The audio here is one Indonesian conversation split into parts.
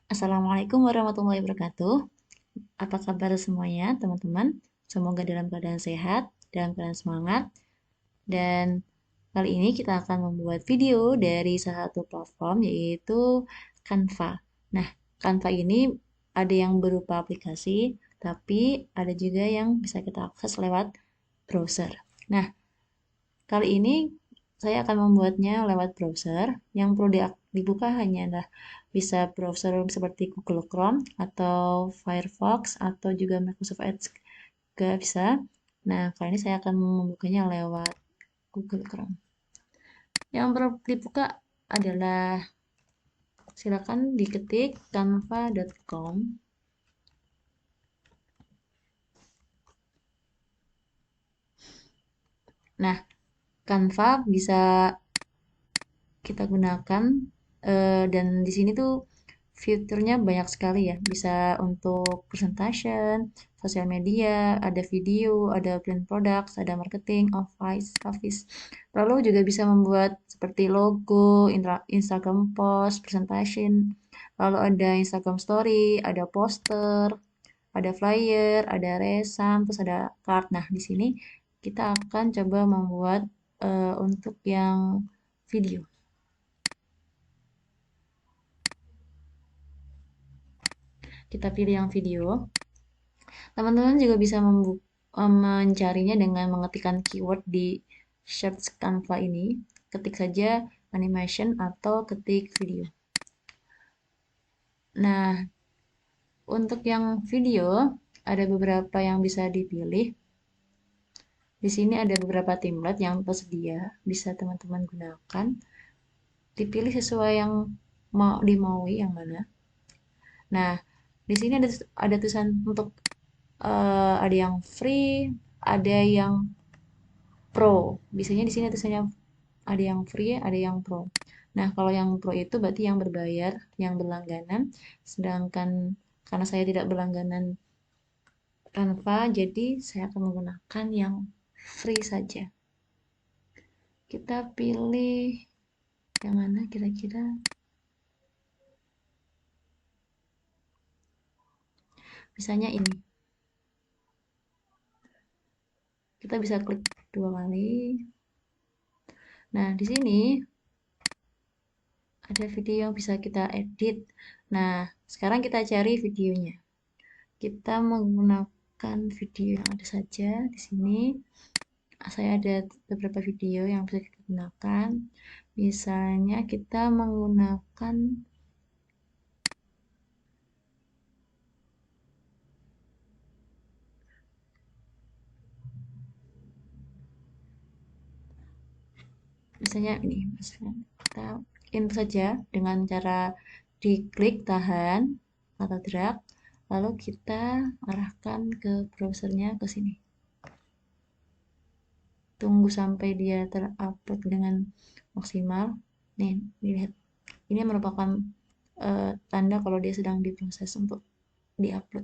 Assalamualaikum warahmatullahi wabarakatuh. Apa kabar semuanya, teman-teman? Semoga dalam keadaan sehat, dalam keadaan semangat. Dan kali ini kita akan membuat video dari salah satu platform yaitu Canva. Nah, Canva ini ada yang berupa aplikasi, tapi ada juga yang bisa kita akses lewat browser. Nah, kali ini saya akan membuatnya lewat browser. Yang perlu dibuka hanyalah bisa browser seperti Google Chrome atau Firefox atau juga Microsoft Edge juga bisa. Nah, kali ini saya akan membukanya lewat Google Chrome. Yang perlu dibuka adalah silakan diketik canva.com. Nah, Canva bisa kita gunakan dan di sini tuh fiturnya banyak sekali ya. Bisa untuk presentation, sosial media, ada video, ada brand products, ada marketing, office. Lalu juga bisa membuat seperti logo, Instagram post, presentation. Lalu ada Instagram story, ada poster, ada flyer, ada resam, terus ada card. Nah, di sini kita akan coba membuat untuk yang video. Kita pilih yang video. Teman-teman juga bisa mencarinya dengan mengetikkan keyword di search Canva ini. Ketik saja animation atau ketik video. Nah, untuk yang video ada beberapa yang bisa dipilih. Di sini ada beberapa template yang tersedia, bisa teman-teman gunakan. Dipilih sesuai yang mau dimaui yang mana. Nah, di sini ada tulisan untuk ada yang free, ada yang pro. Biasanya di sini tulisannya ada yang free, ada yang pro. Nah, kalau yang pro itu berarti yang berbayar, yang berlangganan. Sedangkan karena saya tidak berlangganan Canva, jadi saya akan menggunakan yang free saja. Kita pilih yang mana kira-kira? Misalnya ini. Kita bisa klik 2 kali. Nah, di sini ada video yang bisa kita edit. Nah, sekarang kita cari videonya. Kita menggunakan video yang ada saja di sini. Saya ada beberapa video yang bisa kita gunakan. Misalnya kita menggunakan misalnya ini, misalnya kita input saja dengan cara diklik, tahan, atau drag, lalu kita arahkan ke browsernya ke sini. Tunggu sampai dia terupload dengan maksimal. Nih, dilihat. Ini merupakan tanda kalau dia sedang diproses untuk diupload.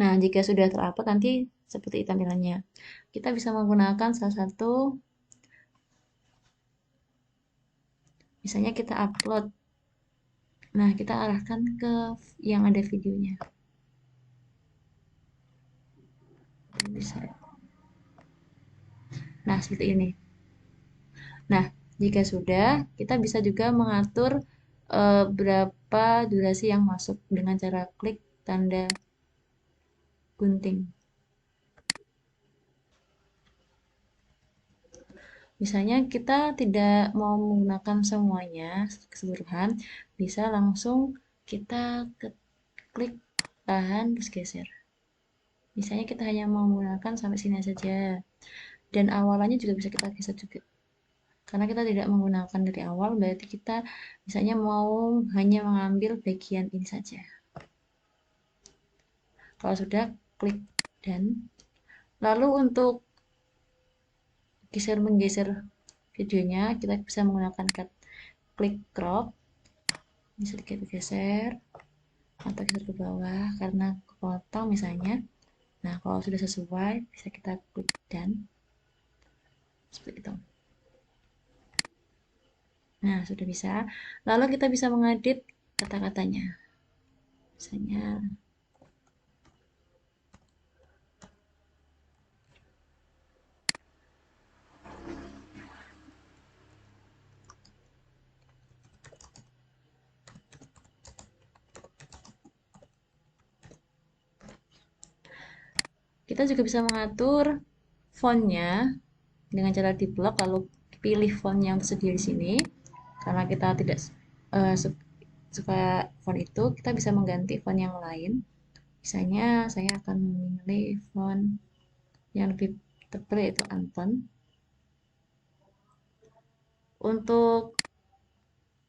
Nah, jika sudah terupload nanti seperti tampilannya. Kita bisa menggunakan salah satu, misalnya kita upload. Nah, kita arahkan ke yang ada videonya. Bisa. Nah, seperti ini. Nah, jika sudah, kita bisa juga mengatur berapa durasi yang masuk dengan cara klik tanda gunting. Misalnya kita tidak mau menggunakan semuanya keseluruhan, bisa langsung kita klik tahan terus geser. Misalnya kita hanya mau menggunakan sampai sini saja. Dan awalannya juga bisa kita geser juga. Karena kita tidak menggunakan dari awal, berarti kita misalnya mau hanya mengambil bagian ini saja. Kalau sudah, klik dan. Lalu untuk geser-menggeser videonya, kita bisa menggunakan klik crop. Bisa kita geser atau geser ke bawah karena kepotong misalnya. Nah, kalau sudah sesuai, bisa kita klik dan seperti itu. Nah, sudah bisa. Lalu kita bisa mengedit kata-katanya. Misalnya, kita juga bisa mengatur fontnya dengan cara di blok, lalu pilih font yang tersedia di sini. Karena kita tidak suka font itu, kita bisa mengganti font yang lain. Misalnya, saya akan memilih font yang lebih tebal, yaitu Anton. Untuk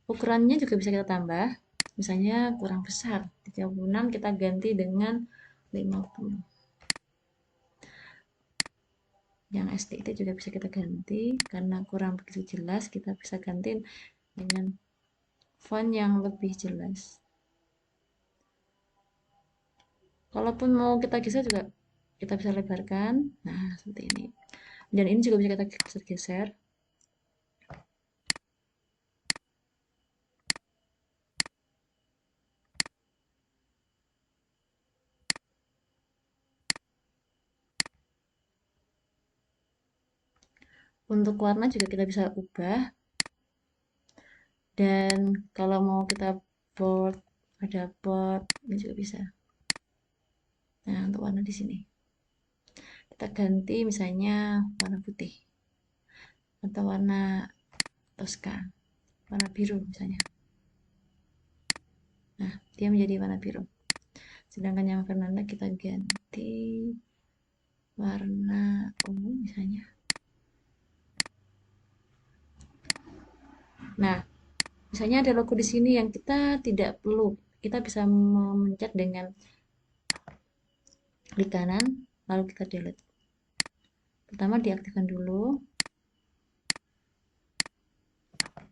ukurannya juga bisa kita tambah. Misalnya kurang besar, 36 kita ganti dengan 50. Yang SD itu juga bisa kita ganti, karena kurang begitu jelas, kita bisa ganti dengan font yang lebih jelas. Kalaupun mau kita geser juga kita bisa lebarkan. Nah, seperti ini. Dan ini juga bisa kita geser-geser. Untuk warna juga kita bisa ubah. Dan kalau mau kita bold, ada bold, ini juga bisa. Nah, untuk warna di sini kita ganti misalnya warna putih atau warna toska, warna biru misalnya. Nah, dia menjadi warna biru. Sedangkan yang Fernanda kita ganti warna ungu misalnya. Nah, misalnya ada logo di sini yang kita tidak perlu, kita bisa memencet dengan klik kanan, lalu kita delete. Pertama diaktifkan dulu,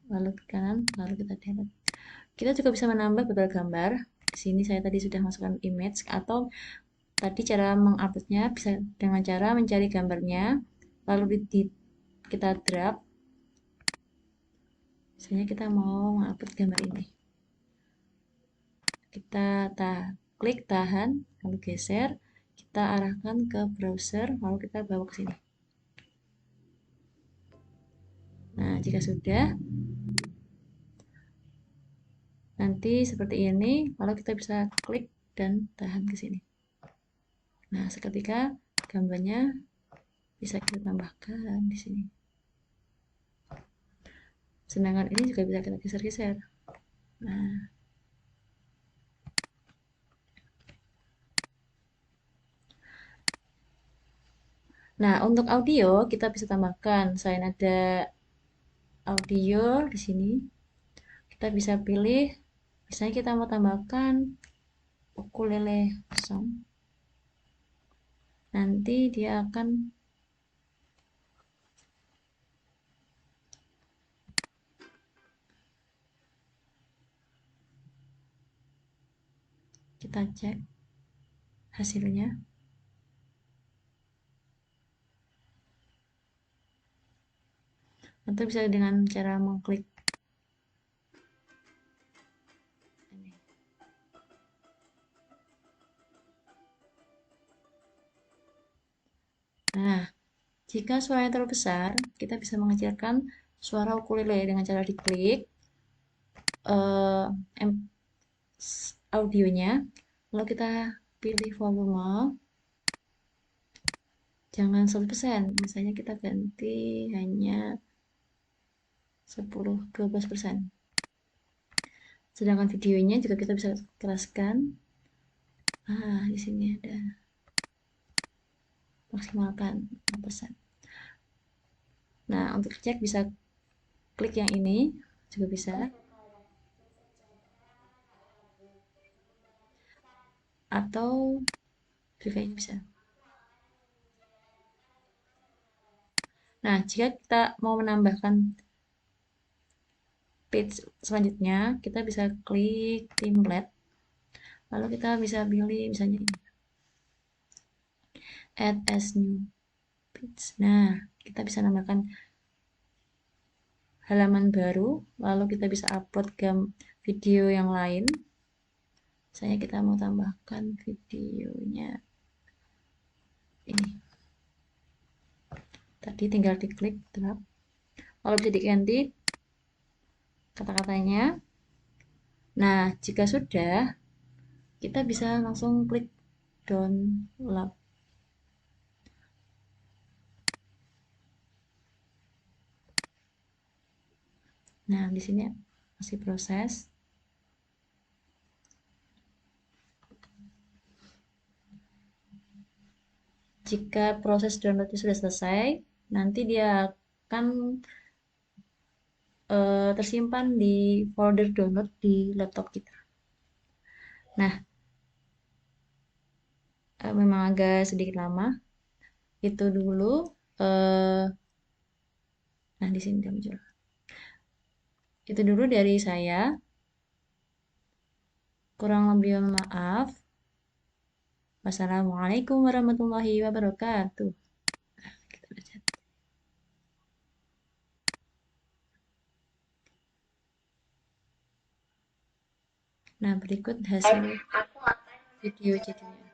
lalu klik kanan, lalu kita delete. Kita juga bisa menambah beberapa gambar. Di sini saya tadi sudah masukkan image, atau tadi cara menguploadnya bisa dengan cara mencari gambarnya, lalu kita drag. Misalnya kita mau mengupload gambar ini, kita klik tahan, lalu geser, kita arahkan ke browser, lalu kita bawa ke sini. Nah, jika sudah, nanti seperti ini, lalu kita bisa klik dan tahan ke sini. Nah, seketika gambarnya bisa kita tambahkan di sini. Sedangkan ini juga bisa kita geser-geser. Nah, untuk audio kita bisa tambahkan. Selain ada audio di sini, kita bisa pilih. Misalnya kita mau tambahkan ukulele song. Nanti dia akan kita cek hasilnya. Atau bisa dengan cara mengklik ini. Nah, jika suaranya terlalu besar, kita bisa mengecilkan suara ukulele dengan cara diklik audionya, lalu kita pilih volume, jangan 100%, misalnya kita ganti hanya 10-12%. Sedangkan videonya juga kita bisa keraskan. Di sini ada maksimalkan 6%. Nah, untuk cek bisa klik yang ini juga bisa. Atau juga ini bisa. Nah, jika kita mau menambahkan page selanjutnya, kita bisa klik template. Lalu kita bisa pilih misalnya ini. Add as new page. Nah, kita bisa nambahkan halaman baru, lalu kita bisa upload ke video yang lain. Misalnya kita mau tambahkan videonya ini. Tadi tinggal diklik drag, lalu bisa diganti kata-katanya. Nah, jika sudah, kita bisa langsung klik download. Nah, di sini masih proses. Jika proses downloadnya sudah selesai, nanti dia akan tersimpan di folder download di laptop kita. Nah, memang agak sedikit lama. Itu dulu. Nah, di sini dia muncul. Itu dulu dari saya. Kurang lebih maaf. Wassalamualaikum warahmatullahi wabarakatuh. Kita baca. Nah, berikut hasil video jadinya.